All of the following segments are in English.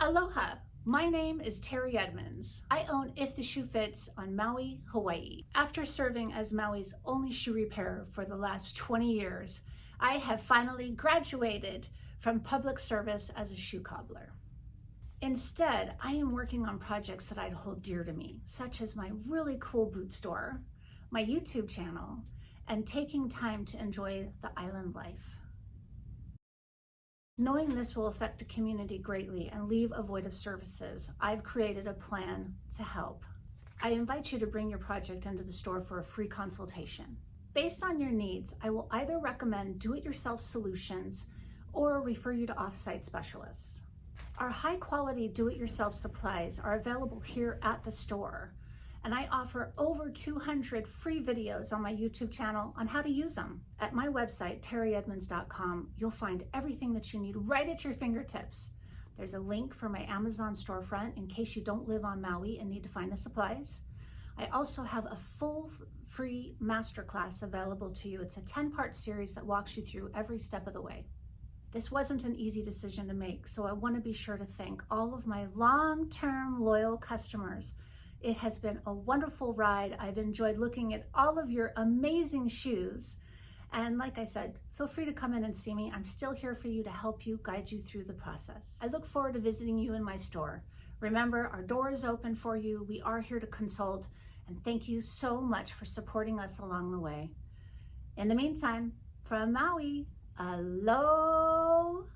Aloha, my name is Teri Edmonds. I own If the Shoe Fits on Maui, Hawaii. After serving as Maui's only shoe repairer for the last 20 years, I have finally graduated from public service as a shoe cobbler. Instead, I am working on projects that I hold dear to me, such as my really cool boot store, my YouTube channel, and taking time to enjoy the island life. Knowing this will affect the community greatly and leave a void of services, I've created a plan to help. I invite you to bring your project into the store for a free consultation. Based on your needs, I will either recommend do-it-yourself solutions or refer you to off-site specialists. Our high-quality do-it-yourself supplies are available here at the store, and I offer over 200 free videos on my YouTube channel on how to use them. At my website, teriedmonds.com, you'll find everything that you need right at your fingertips. There's a link for my Amazon storefront in case you don't live on Maui and need to find the supplies. I also have a full free masterclass available to you. It's a 10-part series that walks you through every step of the way. This wasn't an easy decision to make, so I want to be sure to thank all of my long-term loyal customers. It has been a wonderful ride. I've enjoyed looking at all of your amazing shoes. And like I said, feel free to come in and see me. I'm still here for you to help you, guide you through the process. I look forward to visiting you in my store. Remember, our door is open for you. We are here to consult. And thank you so much for supporting us along the way. In the meantime, from Maui, aloha.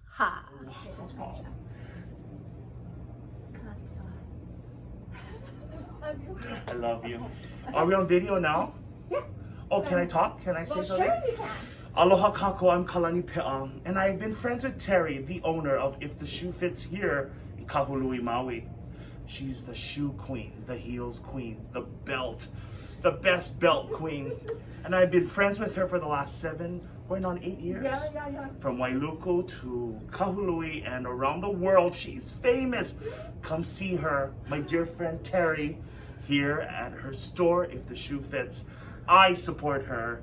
I love you. Are we on video now? Yeah. Oh, can I talk? Can I say something? Sure you can. Aloha kako, I'm Kalani Pe'a, and I've been friends with Teri, the owner of If the Shoe Fits here in Kahului, Maui. She's the shoe queen, the heels queen, the best belt queen. And I've been friends with her for the last 7, going on 8 years. Yeah. From Wailuku to Kahului and around the world. She's famous. Come see her, my dear friend Teri, here at her store, If the Shoe Fits. I support her.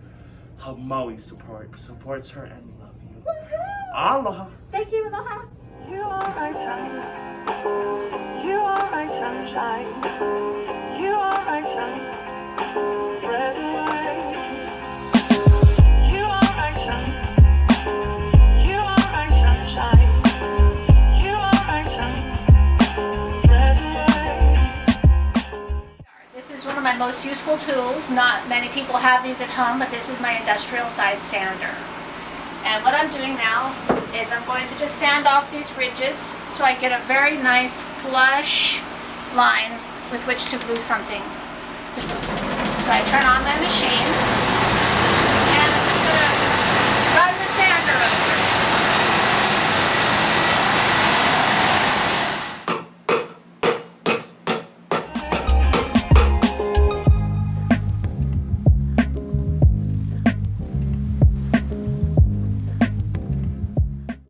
How Maui supports her, and love you. Aloha. Thank you, aloha. You are my sun. You are my sunshine. You are my sun. Red and white. You are my sun. You are my sunshine. You are my sun. Red and white. This is one of my most useful tools. Not many people have these at home, but this is my industrial size sander. And what I'm doing now is I'm going to just sand off these ridges so I get a very nice flush line with which to glue something. So I turn on my machine.